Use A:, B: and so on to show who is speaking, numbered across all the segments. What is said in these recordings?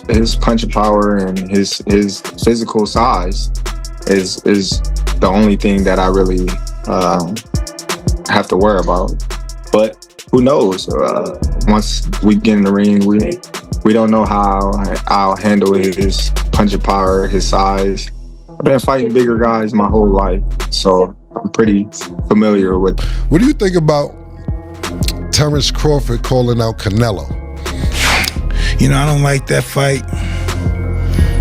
A: His punching power and his physical size is the only thing that I really have to worry about. But who knows? Once we get in the ring, we don't know how I'll handle his punching power, his size. I've been fighting bigger guys my whole life, so I'm pretty familiar with.
B: What do you think about Terence Crawford calling out Canelo?
C: You know, I don't like that fight.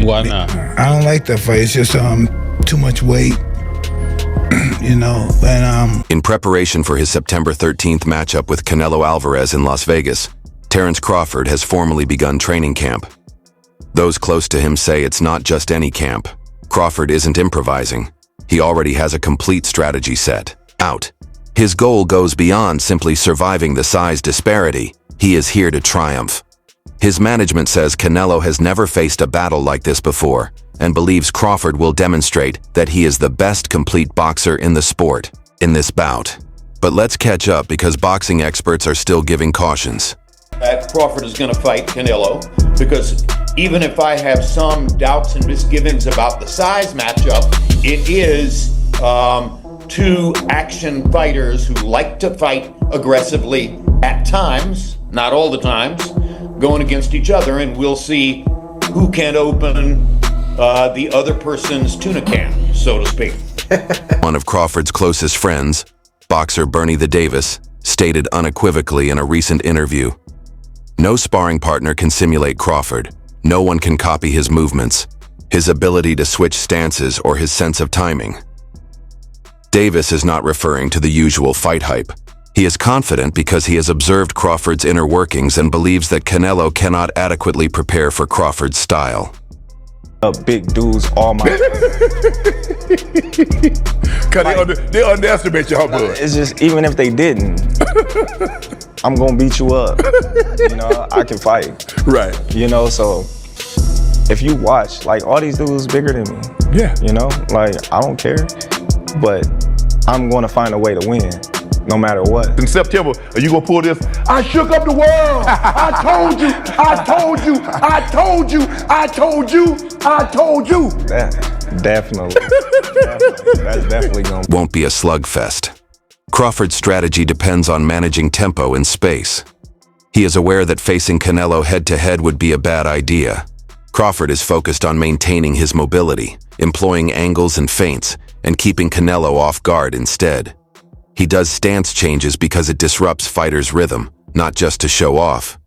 D: Why not?
C: I don't like that fight. It's just too much weight. You know, and
E: In preparation for his September 13th matchup with Canelo Alvarez in Las Vegas, Terence Crawford has formally begun training camp. Those close to him say it's not just any camp. Crawford isn't improvising. He already has a complete strategy set out. His goal goes beyond simply surviving the size disparity. He is here to triumph. His management says Canelo has never faced a battle like this before and believes Crawford will demonstrate that he is the best complete boxer in the sport in this bout. But let's catch up because boxing experts are still giving cautions.
F: Crawford is going to fight Canelo because even if I have some doubts and misgivings about the size matchup, it is two action fighters who like to fight aggressively at times, not all the times, going against each other, and we'll see who can open the other person's tuna can, so to speak.
E: One of Crawford's closest friends, boxer Bernie the Davis, stated unequivocally in a recent interview, "No sparring partner can simulate Crawford. No one can copy his movements, his ability to switch stances, or his sense of timing." Davis is not referring to the usual fight hype. He is confident because he has observed Crawford's inner workings and believes that Canelo cannot adequately prepare for Crawford's style.
A: Big dudes all my
G: Cause they underestimate your bud.
A: It's just, even if they didn't, I'm gonna beat you up. You know, I can fight.
G: Right.
A: You know, so if you watch, like, all these dudes bigger than me.
G: Yeah.
A: You know, like, I don't care, but I'm gonna find a way to win, no matter what.
G: In September, are you gonna pull this? I shook up the world. I told you. I told you. I told you. I told you. I told you.
A: Definitely. That's definitely gonna.
E: Won't be a slugfest. Crawford's strategy depends on managing tempo and space. He is aware that facing Canelo head-to-head would be a bad idea. Crawford is focused on maintaining his mobility, employing angles and feints, and keeping Canelo off guard instead. He does stance changes because it disrupts fighters' rhythm, not just to show off.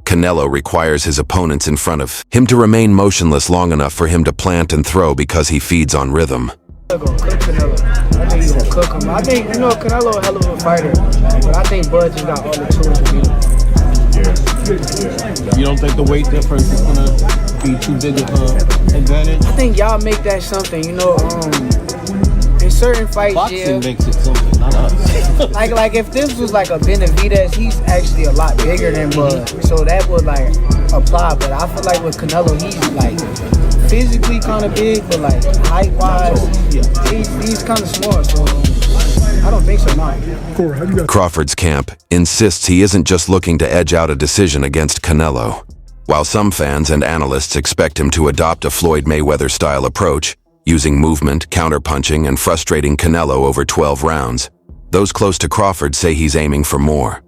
E: Canelo requires his opponents in front of him to remain motionless long enough for him to plant and throw because he feeds on rhythm.
H: I think he's gonna cook him. I think, you know, Canelo a hell of a fighter, but I think Bud just got all the tools to beat him.
D: Yeah. You don't think the weight difference is gonna be too big of an advantage?
H: I think y'all make that something, you know, in certain fights,
D: boxing makes it something, not us.
H: like if this was like a Benavidez, he's actually a lot bigger than Bud, so that would like apply. But I feel like with Canelo, he's like physically kind of big, but like height-wise, he's kind of small. So I don't think so, no.
E: Crawford's camp insists he isn't just looking to edge out a decision against Canelo. While some fans and analysts expect him to adopt a Floyd Mayweather-style approach, using movement, counterpunching, and frustrating Canelo over 12 rounds, those close to Crawford say he's aiming for more.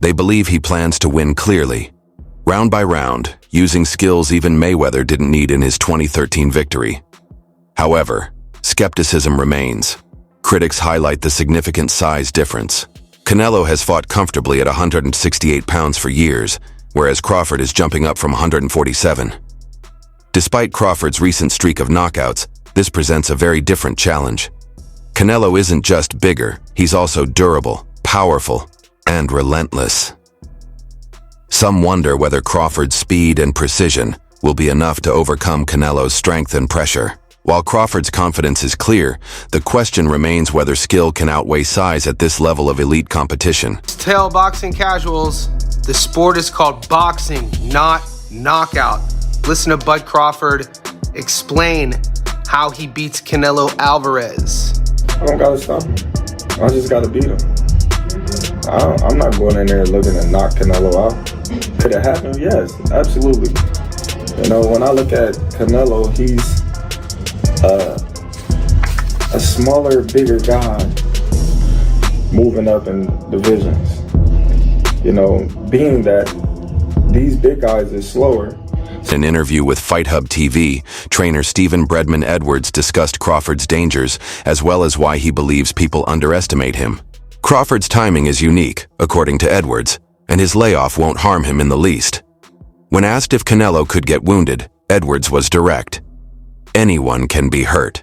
E: They believe he plans to win clearly, round by round, using skills even Mayweather didn't need in his 2013 victory. However, skepticism remains. Critics highlight the significant size difference. Canelo has fought comfortably at 168 pounds for years, whereas Crawford is jumping up from 147. Despite Crawford's recent streak of knockouts, this presents a very different challenge. Canelo isn't just bigger, he's also durable, powerful, and relentless. Some wonder whether Crawford's speed and precision will be enough to overcome Canelo's strength and pressure. While Crawford's confidence is clear, the question remains whether skill can outweigh size at this level of elite competition.
I: Tell boxing casuals, the sport is called boxing, not knockout. Listen to Bud Crawford explain how he beats Canelo Alvarez.
A: I don't gotta stop him. I just gotta beat him. I'm not going in there looking to knock Canelo out. Could it happen? Yes, absolutely. You know, when I look at Canelo, he's a smaller, bigger guy moving up in divisions. You know, being that these big guys are slower.
E: In an interview with Fight Hub TV, trainer Stephen Bredman Edwards discussed Crawford's dangers as well as why he believes people underestimate him. Crawford's timing is unique, according to Edwards, and his layoff won't harm him in the least. When asked if Canelo could get wounded, Edwards was direct. Anyone can be hurt.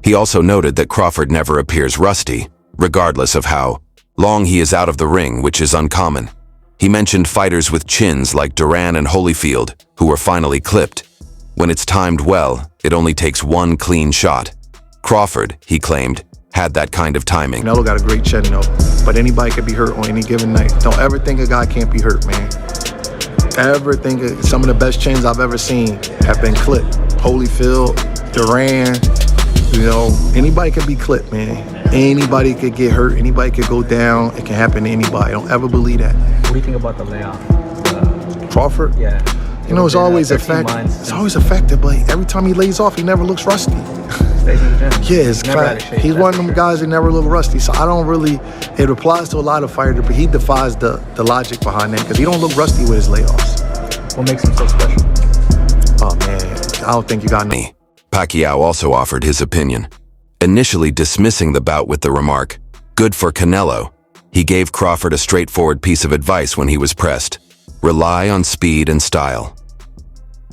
E: He also noted that Crawford never appears rusty, regardless of how long he is out of the ring, which is uncommon. He mentioned fighters with chins like Duran and Holyfield, who were finally clipped. When it's timed well, it only takes one clean shot. Crawford, he claimed, had that kind of timing.
J: Canelo got a great chin, though, but anybody could be hurt on any given night. Don't ever think a guy can't be hurt, man. Ever think some of the best chins I've ever seen have been clipped. Holyfield, Duran, you know, anybody can be clipped, man. Anybody could get hurt, anybody could go down. It can happen to anybody. Don't ever believe that.
K: What do you think about the layoff?
J: Crawford?
K: Yeah.
J: You know, it's always affected. It's always affected, but every time he lays off, he never looks rusty.
K: Stays in the gym.
J: Yeah, it's kind of, he's one of them guys that never look rusty. So I don't really, it applies to a lot of fighters, but he defies the logic behind that because he don't look rusty with his layoffs.
K: What makes him so special?
J: Oh man, I don't think you got me.
E: Pacquiao also offered his opinion. Initially dismissing the bout with the remark, "Good for Canelo," he gave Crawford a straightforward piece of advice when he was pressed. Rely on speed and style.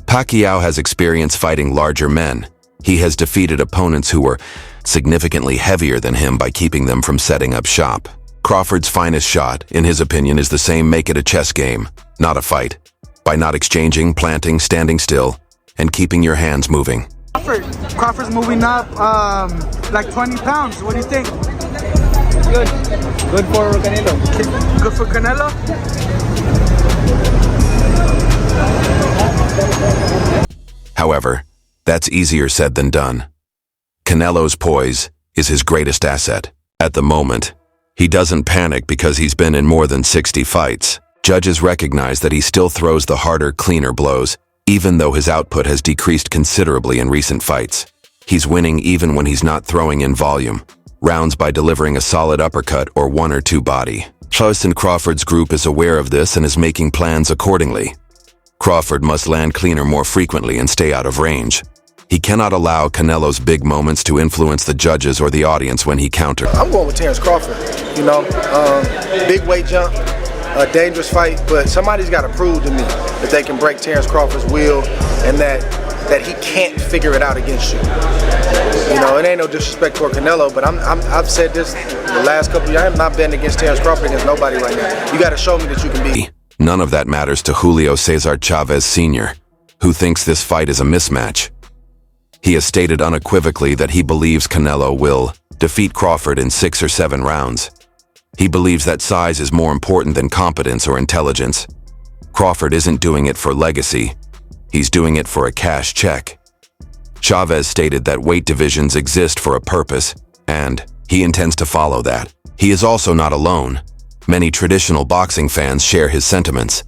E: Pacquiao has experience fighting larger men. He has defeated opponents who were significantly heavier than him by keeping them from setting up shop. Crawford's finest shot, in his opinion, is the same make it a chess game, not a fight. By not exchanging, planting, standing still, and keeping your hands moving.
L: Crawford's moving up like 20 pounds. What do you think?
K: Good. Good for Canelo.
L: Good for Canelo?
E: However, that's easier said than done. Canelo's poise is his greatest asset. At the moment, he doesn't panic because he's been in more than 60 fights. Judges recognize that he still throws the harder, cleaner blows, even though his output has decreased considerably in recent fights. He's winning even when he's not throwing in volume, rounds by delivering a solid uppercut or one or two body. Close in Crawford's group is aware of this and is making plans accordingly. Crawford must land cleaner more frequently and stay out of range. He cannot allow Canelo's big moments to influence the judges or the audience when he counters.
M: I'm going with Terence Crawford, you know, big weight jump, a dangerous fight, but somebody's got to prove to me that they can break Terence Crawford's will and that he can't figure it out against you. You know, it ain't no disrespect toward Canelo, but I've said this the last couple of years. I have not been against Terence Crawford against nobody right now. You got to show me that you can beat.
E: None of that matters to Julio Cesar Chavez Sr., who thinks this fight is a mismatch. He has stated unequivocally that he believes Canelo will defeat Crawford in 6 or 7 rounds. He believes that size is more important than competence or intelligence. Crawford isn't doing it for legacy. He's doing it for a cash check. Chavez stated that weight divisions exist for a purpose, and he intends to follow that. He is also not alone. Many traditional boxing fans share his sentiments.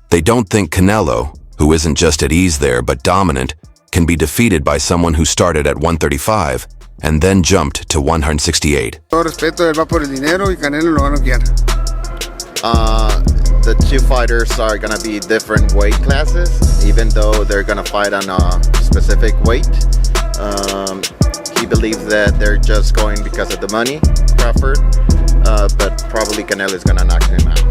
E: They don't think Canelo, who isn't just at ease there but dominant, can be defeated by someone who started at 135 and then jumped to 168.
N: Todo respeto, él va por el dinero y Canelo lo va a noquear.
O: The two fighters are gonna be different weight classes, even though they're gonna fight on a specific weight. He believes that they're just going because of the money, Crawford, but probably Canelo is gonna knock him out.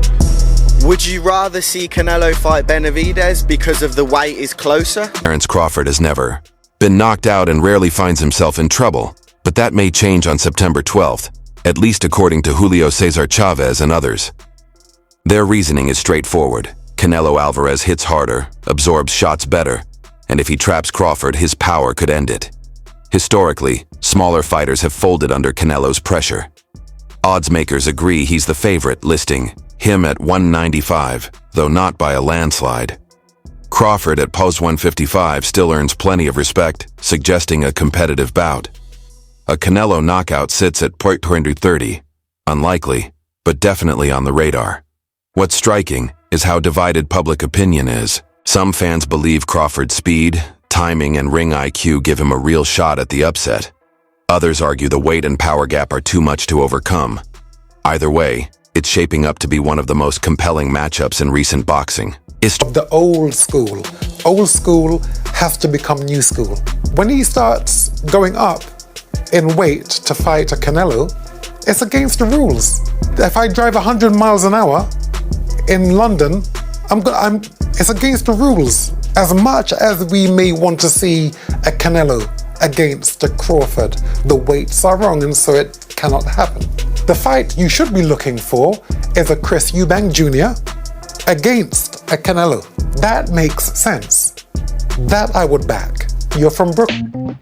P: Would you rather see Canelo fight Benavidez because of the weight is closer?
E: Terence Crawford has never been knocked out and rarely finds himself in trouble, but that may change on September 12th, at least according to Julio Cesar Chavez and others. Their reasoning is straightforward. Canelo Alvarez hits harder, absorbs shots better, and if he traps Crawford, his power could end it. Historically, smaller fighters have folded under Canelo's pressure. Odds makers agree he's the favorite, listing him at 195, though not by a landslide. Crawford at post 155 still earns plenty of respect, suggesting a competitive bout. A Canelo knockout sits at point 230. Unlikely, but definitely on the radar. What's striking is how divided public opinion is. Some fans believe Crawford's speed, timing, and ring IQ give him a real shot at the upset. Others argue the weight and power gap are too much to overcome. Either way, it's shaping up to be one of the most compelling matchups in recent boxing.
Q: The old school. Old school has to become new school. When he starts going up in weight to fight a Canelo, it's against the rules. If I drive 100 miles an hour in London, it's against the rules. As much as we may want to see a Canelo against a Crawford, the weights are wrong and so it cannot happen. The fight you should be looking for is a Chris Eubank Jr. against a Canelo. That makes sense. That I would back. You're from Brooklyn.